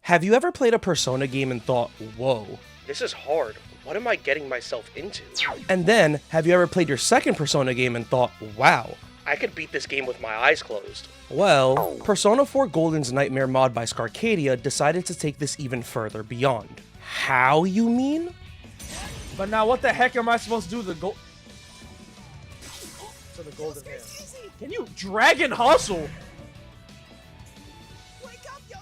Have you ever played a Persona game and thought, whoa, this is hard, what am I getting myself into? And then, have you ever played your second Persona game and thought, wow, I could beat this game with my eyes closed? Well, Persona 4 Golden's Nightmare mod by SCArkadia decided to take this even further beyond. How, you mean? But now what the heck am I supposed to do to the golden hair? Can you dragon hustle?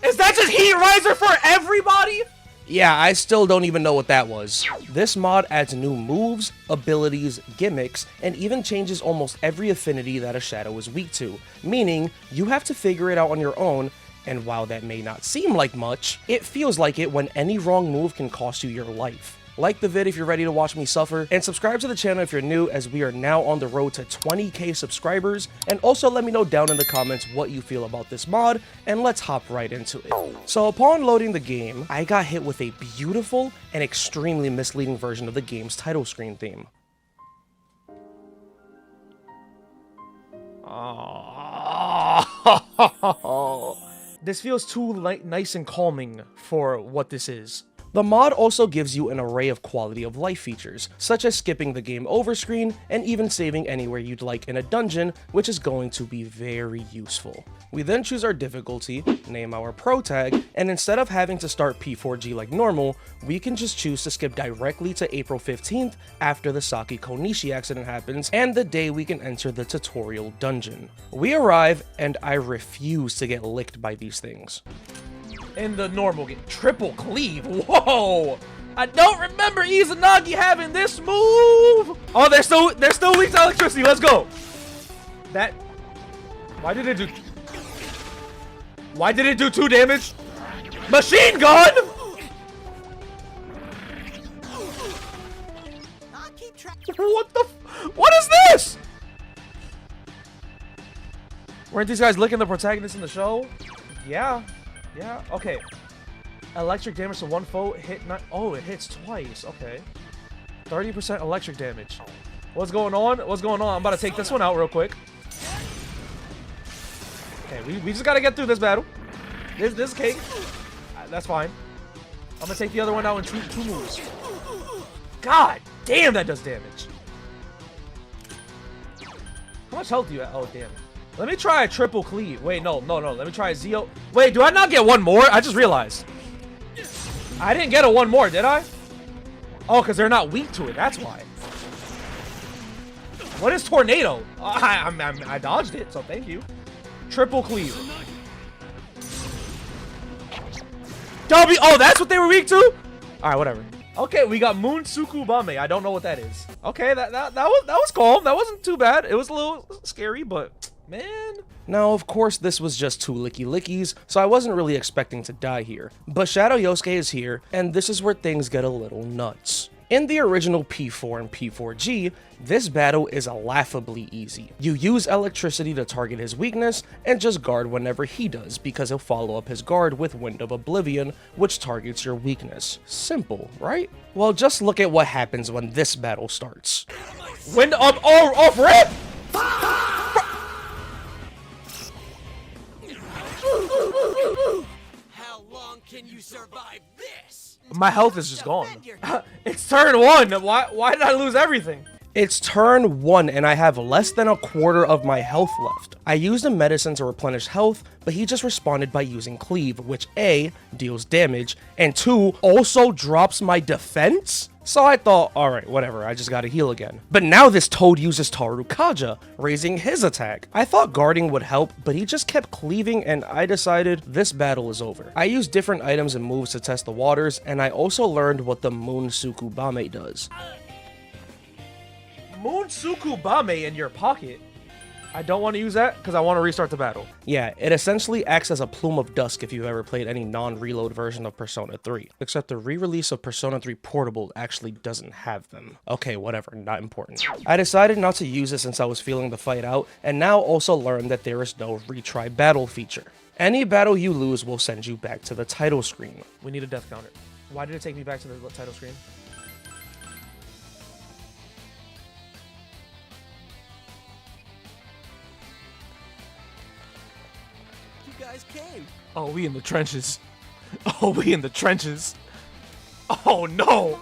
Is that just heat riser for everybody? Yeah, I still don't even know what that was. This mod adds new moves, abilities, gimmicks, and even changes almost every affinity that a shadow is weak to, meaning you have to figure it out on your own, and while that may not seem like much, it feels like it when any wrong move can cost you your life. Like the vid if you're ready to watch me suffer, and subscribe to the channel if you're new, as we are now on the road to 20k subscribers, and also let me know down in the comments what you feel about this mod, and let's hop right into it. So upon loading the game, I got hit with a beautiful and extremely misleading version of the game's title screen theme. This feels too nice and calming for what this is. The mod also gives you an array of quality of life features, such as skipping the game over screen and even saving anywhere you'd like in a dungeon, which is going to be very useful. We then choose our difficulty, name our pro tag, and instead of having to start P4G like normal, we can just choose to skip directly to April 15th after the Saki Konishi accident happens and the day we can enter the tutorial dungeon. We arrive and I refuse to get licked by these things. In the normal game, triple cleave. Whoa! I don't remember Izanagi having this move. Oh, they're still weak to electricity. Let's go. That. Why did it do 2 damage? Machine gun. What is this? Weren't these guys licking the protagonists in the show? Yeah. Yeah, okay. Electric damage to one foe, hit not. Oh, it hits twice. Okay. 30% electric damage. What's going on? What's going on? I'm about to take this one out real quick. Okay, we just gotta get through this battle. This cake. That's fine. I'm gonna take the other one out in two moves. God damn, that does damage. How much health do you have? Oh, damn. Let me try a triple cleave. Wait, no. Let me try a Zeo. Wait, do I not get one more? I just realized. I didn't get a one more, did I? Oh, because they're not weak to it. That's why. What is tornado? I dodged it, so thank you. Triple cleave. W. Oh, that's what they were weak to? All right, whatever. Okay, we got Moon Tsukubame. I don't know what that is. Okay, that was calm. That wasn't too bad. It was a little scary, but man. Now, of course, this was just 2 lickies, so I wasn't really expecting to die here. But Shadow Yosuke is here, and this is where things get a little nuts. In the original P4 and P4G, this battle is laughably easy. You use electricity to target his weakness, and just guard whenever he does, because he'll follow up his guard with Wind of Oblivion, which targets your weakness. Simple, right? Well, just look at what happens when this battle starts. Wind of off rip! How long can you survive this? My health is just gone. It's turn 1. Why did I lose everything? It's turn 1 and I have less than a quarter of my health left. I used a medicine to replenish health, but he just responded by using cleave, which A, deals damage, and 2, also drops my defense? So I thought, alright, whatever, I just gotta heal again. But now this toad uses Tarukaja, raising his attack. I thought guarding would help, but he just kept cleaving and I decided this battle is over. I used different items and moves to test the waters, and I also learned what the Moon Tsukubame does. Moon Tsukubame in your pocket? I don't want to use that because I want to restart the battle. Yeah, it essentially acts as a plume of dusk if you've ever played any non-reload version of Persona 3. Except the re-release of Persona 3 Portable actually doesn't have them. Okay, whatever, not important. I decided not to use it since I was feeling the fight out, and now also learned that there is no retry battle feature. Any battle you lose will send you back to the title screen. We need a death counter. Why did it take me back to the title screen? You guys came. Oh, we in the trenches. Oh, we in the trenches. Oh no. Come on,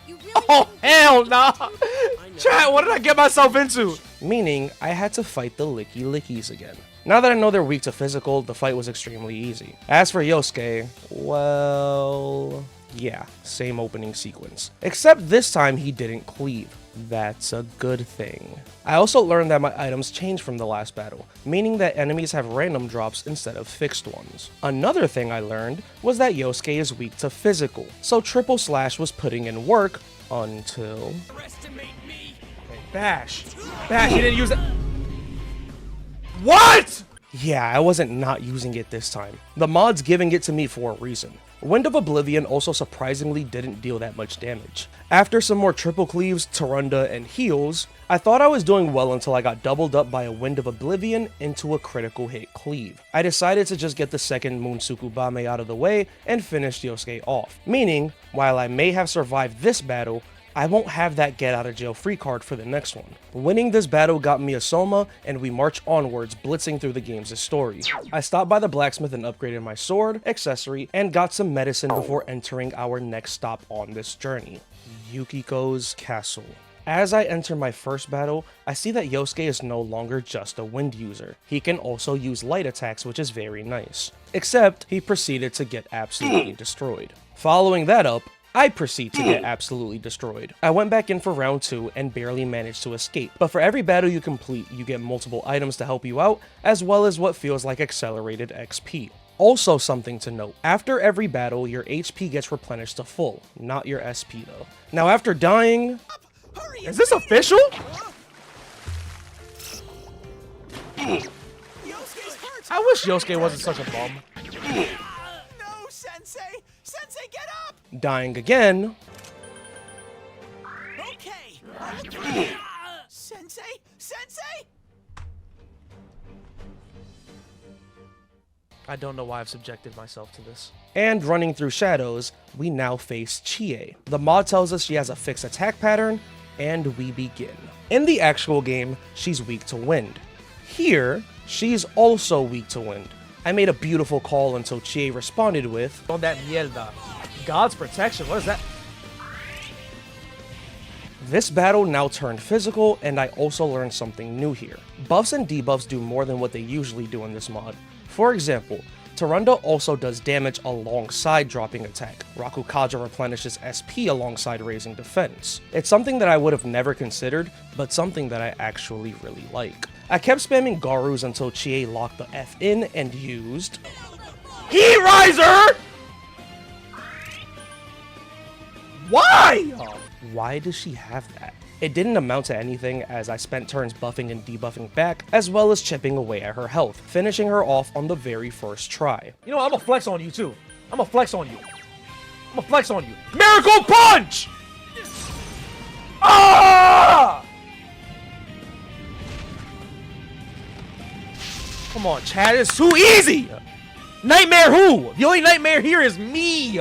you really Oh shouldn't do hell this. nah. I know. Chat, what did I get myself into? Meaning, I had to fight the Licky Lickies again. Now that I know they're weak to physical, the fight was extremely easy. As for Yosuke, well, yeah, same opening sequence. Except this time he didn't cleave. That's a good thing. I also learned that my items changed from the last battle, meaning that enemies have random drops instead of fixed ones. Another thing I learned was that Yosuke is weak to physical, so Triple Slash was putting in work until... Underestimate me. Bash. Bash, you didn't use it. What? Yeah, I wasn't not using it this time. The mod's giving it to me for a reason. Wind of Oblivion also surprisingly didn't deal that much damage. After some more triple cleaves, Tarunda, and heals, I thought I was doing well until I got doubled up by a Wind of Oblivion into a critical hit cleave. I decided to just get the second Moonsukubame out of the way and finish Yosuke off. Meaning, while I may have survived this battle, I won't have that get out of jail free card for the next one. Winning this battle got me a Soma, and we march onwards, blitzing through the game's story. I stopped by the blacksmith and upgraded my sword, accessory, and got some medicine before entering our next stop on this journey, Yukiko's castle. As I enter my first battle, I see that Yosuke is no longer just a wind user. He can also use light attacks, which is very nice. Except, he proceeded to get absolutely destroyed. Following that up, I proceed to get absolutely destroyed. I went back in for round 2 and barely managed to escape, but for every battle you complete, you get multiple items to help you out, as well as what feels like accelerated XP. Also something to note, after every battle, your HP gets replenished to full, not your SP though. Now after dying... Hurry. Is this official? Yosuke's hurt. I wish Yosuke wasn't such a bum. No, Sensei. Sensei, get up. dying again... Okay. Sensei. Sensei. I don't know why I've subjected myself to this. And running through shadows, we now face Chie. The mod tells us she has a fixed attack pattern, and we begin. In the actual game, she's weak to wind. Here, she's also weak to wind. I made a beautiful call until Chie responded with, On that mierda. God's protection, what is that? This battle now turned physical, and I also learned something new here. Buffs and debuffs do more than what they usually do in this mod. For example, Tarunda also does damage alongside dropping attack. Rakukaja replenishes SP alongside raising defense. It's something that I would have never considered, but something that I actually really like. I kept spamming Garus until Chie locked the F in and used... Heat Riser! Why? Why does she have that? It didn't amount to anything as I spent turns buffing and debuffing back, as well as chipping away at her health, finishing her off on the very first try. You know what? I'm gonna flex on you too. I'm gonna flex on you. I'm gonna flex on you. Miracle Punch! Ah! Come on, Chad, it's too easy! Nightmare who? The only nightmare here is me!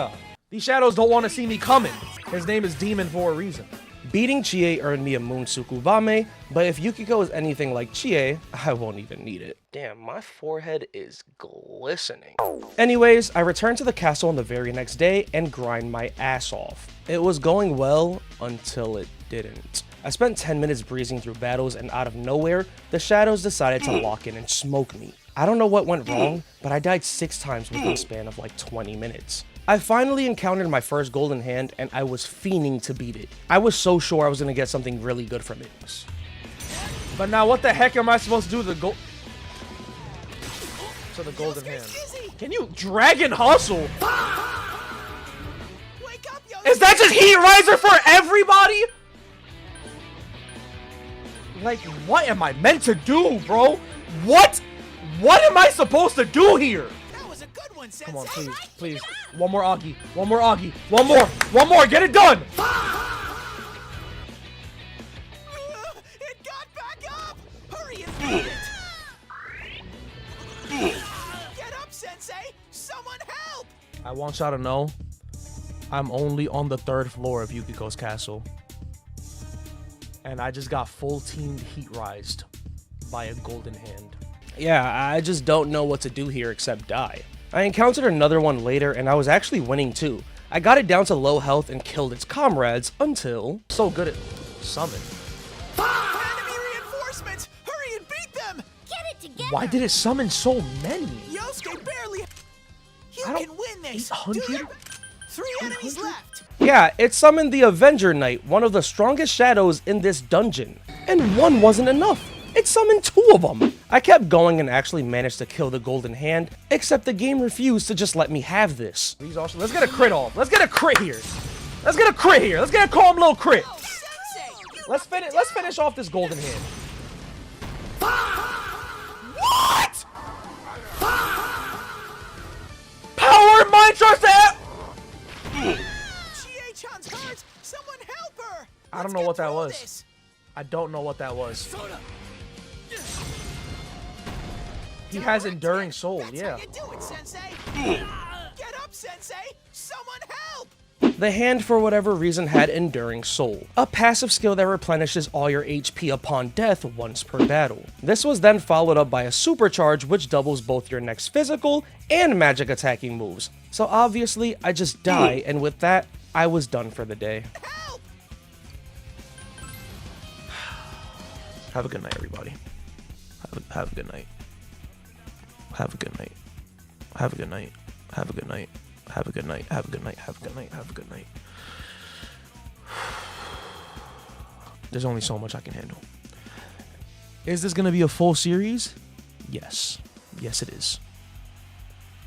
These shadows don't want to see me coming. His name is Demon for a reason. Beating Chie earned me a Moonsukubame, but if Yukiko is anything like Chie, I won't even need it. Damn, my forehead is glistening. Anyways, I returned to the castle on the very next day and grind my ass off. It was going well until it didn't. I spent 10 minutes breezing through battles, and out of nowhere, the shadows decided to lock in and smoke me. I don't know what went wrong, but I died 6 times within a span of like 20 minutes. I finally encountered my first golden hand, and I was fiending to beat it. I was so sure I was gonna get something really good from it. But now what the heck am I supposed to do to the golden hand? Izzy. Can you dragon hustle? Wake up, Yosuke. Is that just Heat Riser for everybody? Like, what am I meant to do, bro? What am I supposed to do here? That was a good one, Sensei. Come on, please, please. One more Agi. One more Agi. One more. Get it done. It got back up. Hurry and beat it. Get up, Sensei. Someone help. I want y'all to know, I'm only on the 3rd floor of Yukiko's castle. And I just got full teamed heat rised by a golden hand. Yeah, I just don't know what to do here except die. I encountered another one later and I was actually winning too. I got it down to low health and killed its comrades until... So good at summon. Enemy reinforcements! Hurry and beat them! Get it together. Why did it summon so many? Yosuke barely... You I don't- can win this! 800? Do you? 3 enemies left! Yeah, it summoned the Avenger Knight, one of the strongest shadows in this dungeon. And one wasn't enough. It summoned 2 of them. I kept going and actually managed to kill the golden hand, except the game refused to just let me have this. These also. Let's get a crit off. Let's get a crit here. Let's get a crit here. Let's get a calm little crit. Oh, Sensei! You Let's finish off this golden hand. What?! Power mind trust that. Chie-chan's hurt! Someone help her! I don't Let's know get what that through was. this. I don't know what that was. Soda. He has Direct enduring hit. soul. That's Yeah. how you do it, Sensei! Get up, Sensei! Someone help! The hand, for whatever reason, had Enduring Soul, a passive skill that replenishes all your HP upon death once per battle. This was then followed up by a supercharge which doubles both your next physical and magic attacking moves. So obviously, I just die, and with that, I was done for the day. Help! Have a good night, everybody. Have a good night. Have a good night. Have a good night. Have a good night. Have a good night. Have a good night. Have a good night. Have a good night. There's only so much I can handle. Is this gonna be a full series? Yes. Yes, it is.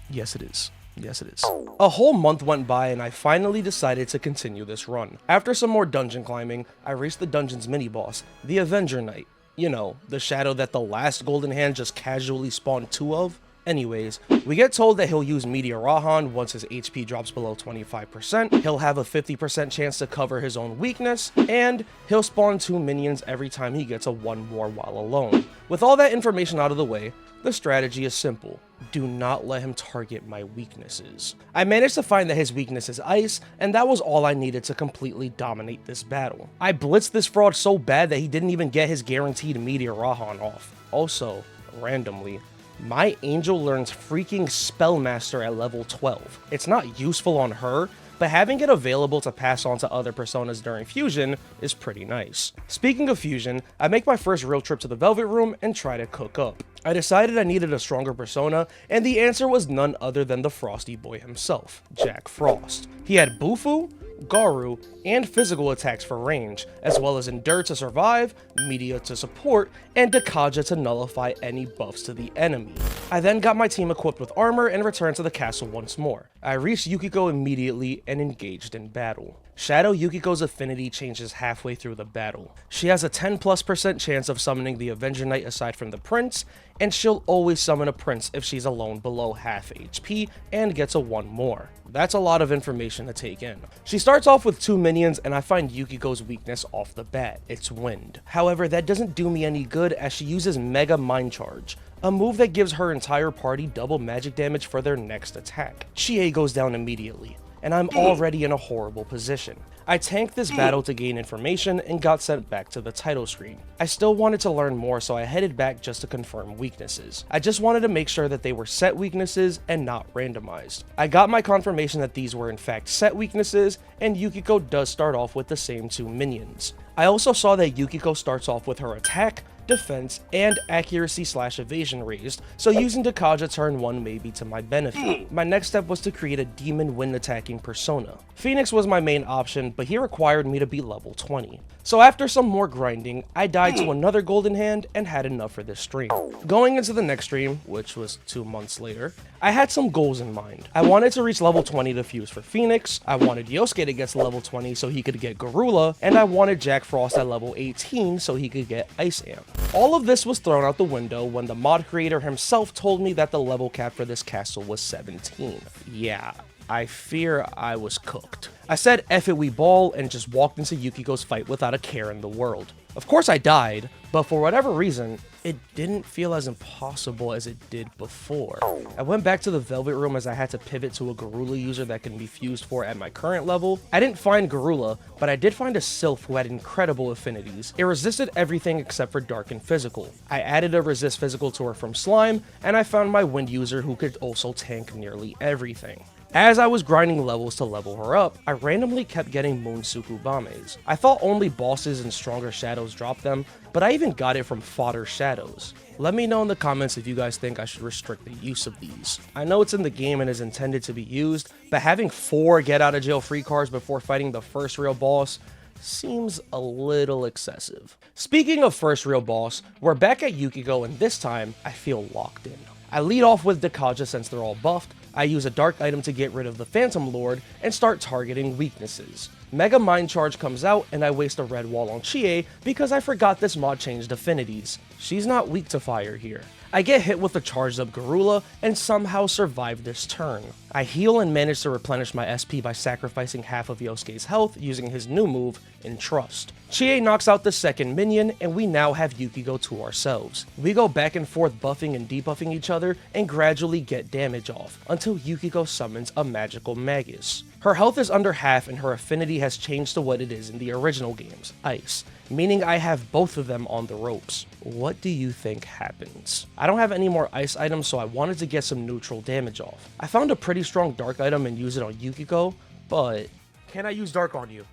Yes, it is. Yes, it is. A whole month went by and I finally decided to continue this run. After some more dungeon climbing, I reached the dungeon's mini-boss, the Avenger Knight. You know, the shadow that the last golden hand just casually spawned 2 of. Anyways, we get told that he'll use Meteor Rahan once his HP drops below 25%, he'll have a 50% chance to cover his own weakness, and he'll spawn 2 minions every time he gets a 1 more while alone. With all that information out of the way, the strategy is simple. Do not let him target my weaknesses. I managed to find that his weakness is ice, and that was all I needed to completely dominate this battle. I blitzed this fraud so bad that he didn't even get his guaranteed Meteor Rahan off. Also, randomly, my angel learns freaking Spellmaster at level 12. It's not useful on her, but having it available to pass on to other personas during fusion is pretty nice. Speaking of fusion, I make my first real trip to the Velvet Room and try to cook up. I decided I needed a stronger persona, and the answer was none other than the Frosty Boy himself, Jack Frost. He had Bufu, Garu, and physical attacks for range, as well as Endure to survive, Media to support, and Dakaja to nullify any buffs to the enemy. I then got my team equipped with armor and returned to the castle once more. I reached Yukiko immediately and engaged in battle. Shadow Yukiko's affinity changes halfway through the battle. She has a 10+% chance of summoning the Avenger Knight aside from the Prince, and she'll always summon a Prince if she's alone below half HP and gets a 1 more. That's a lot of information to take in. She starts off with 2 minions and I find Yukiko's weakness off the bat, it's wind. However, that doesn't do me any good as she uses Mega Mind Charge, a move that gives her entire party double magic damage for their next attack. Chie goes down immediately, and I'm already in a horrible position. I tanked this battle to gain information and got sent back to the title screen. I still wanted to learn more, so I headed back just to confirm weaknesses. I just wanted to make sure that they were set weaknesses and not randomized. I got my confirmation that these were in fact set weaknesses, and Yukiko does start off with the same 2 minions. I also saw that Yukiko starts off with her attack, defense, and accuracy/evasion raised, so using Dakaja turn 1 may be to my benefit. My next step was to create a demon wind attacking persona. Phoenix was my main option, but he required me to be level 20. So after some more grinding, I died to another golden hand and had enough for this stream. Going into the next stream, which was 2 months later, I had some goals in mind. I wanted to reach level 20 to fuse for Phoenix, I wanted Yosuke to get to level 20 so he could get Garula, and I wanted Jack Frost at level 18 so he could get Ice Amp. All of this was thrown out the window when the mod creator himself told me that the level cap for this castle was 17. Yeah, I fear I was cooked. I said F it we ball and just walked into Yukiko's fight without a care in the world. Of course I died, but for whatever reason, it didn't feel as impossible as it did before. I went back to the Velvet Room as I had to pivot to a Garula user that can be fused for at my current level. I didn't find Garula, but I did find a Sylph who had incredible affinities. It resisted everything except for Dark and Physical. I added a Resist Physical to her from Slime, and I found my Wind user who could also tank nearly everything. As I was grinding levels to level her up, I randomly kept getting Moonsuku Bames. I thought only bosses and stronger shadows dropped them, but I even got it from fodder shadows. Let me know in the comments if you guys think I should restrict the use of these. I know it's in the game and is intended to be used, but having 4 get out of jail free cards before fighting the first real boss seems a little excessive. Speaking of first real boss, we're back at Yukiko and this time I feel locked in. I lead off with Dekaja since they're all buffed. I use a dark item to get rid of the Phantom Lord and start targeting weaknesses. Mega Mind Charge comes out and I waste a red wall on Chie because I forgot this mod changed affinities. She's not weak to fire here. I get hit with a charged up Garula and somehow survive this turn. I heal and manage to replenish my SP by sacrificing half of Yosuke's health using his new move, Entrust. Chie knocks out the second minion and we now have Yukiko to ourselves. We go back and forth buffing and debuffing each other and gradually get damage off until Yukiko summons a magical Magus. Her health is under half and her affinity has changed to what it is in the original games, Ice, meaning I have both of them on the ropes. What do you think happens? I don't have any more ice items, so I wanted to get some neutral damage off. I found a pretty strong dark item and use it on Yukiko, but Can I use dark on you?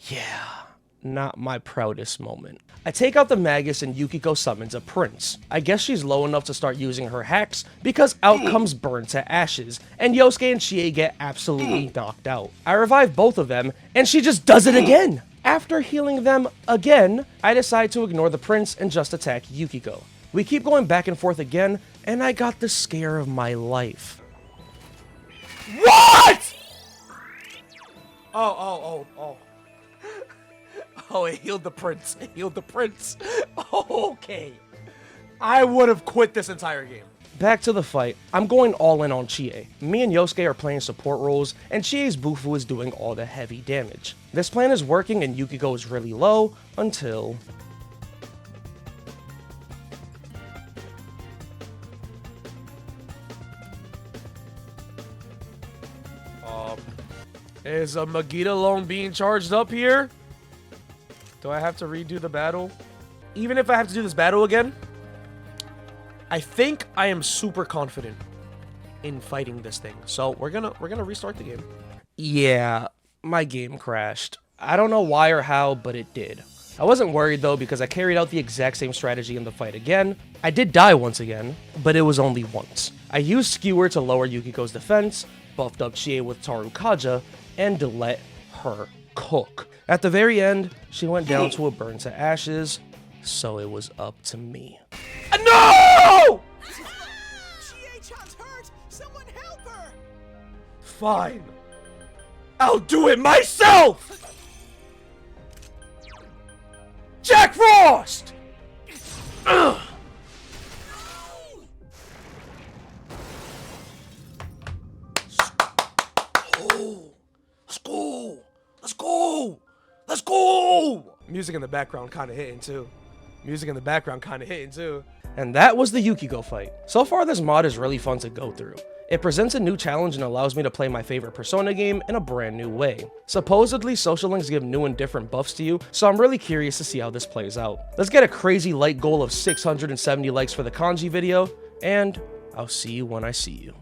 yeah, not my proudest moment. I take out the Magus and Yukiko summons a prince. I guess she's low enough to start using her hacks because out comes Burn to Ashes, and Yosuke and Chie get absolutely knocked out. I revive both of them, and she just does it again! After healing them again, I decide to ignore the prince and just attack Yukiko. We keep going back and forth again, and I got the scare of my life. What?! Oh. Oh, it healed the prince. It healed the prince. Okay. I would have quit this entire game. Back to the fight, I'm going all in on Chie. Me and Yosuke are playing support roles, and Chie's Bufu is doing all the heavy damage. This plan is working and Yukiko is really low, until... Is Amagi-ya alone being charged up here? Do I have to redo the battle? Even if I have to do this battle again, I think I am super confident in fighting this thing. So we're gonna restart the game. Yeah, my game crashed. I don't know why or how, but it did. I wasn't worried though because I carried out the exact same strategy in the fight again. I did die once again, but it was only once. I used Skewer to lower Yukiko's defense, buffed up Chie with Tarukaja, and to let her cook. At the very end, she went down to a burn to ashes, so it was up to me. No! Chie-chan's hurt! Someone help her! Fine. I'll do it myself! Jack Frost! Ugh. Let's go! Let's go! Music in the background kind of hitting too. And that was the Yukiko fight. So far this mod is really fun to go through. It presents a new challenge and allows me to play my favorite Persona game in a brand new way. Supposedly, social links give new and different buffs to you, so I'm really curious to see how this plays out. Let's get a crazy like goal of 670 likes for the kanji video, and I'll see you when I see you.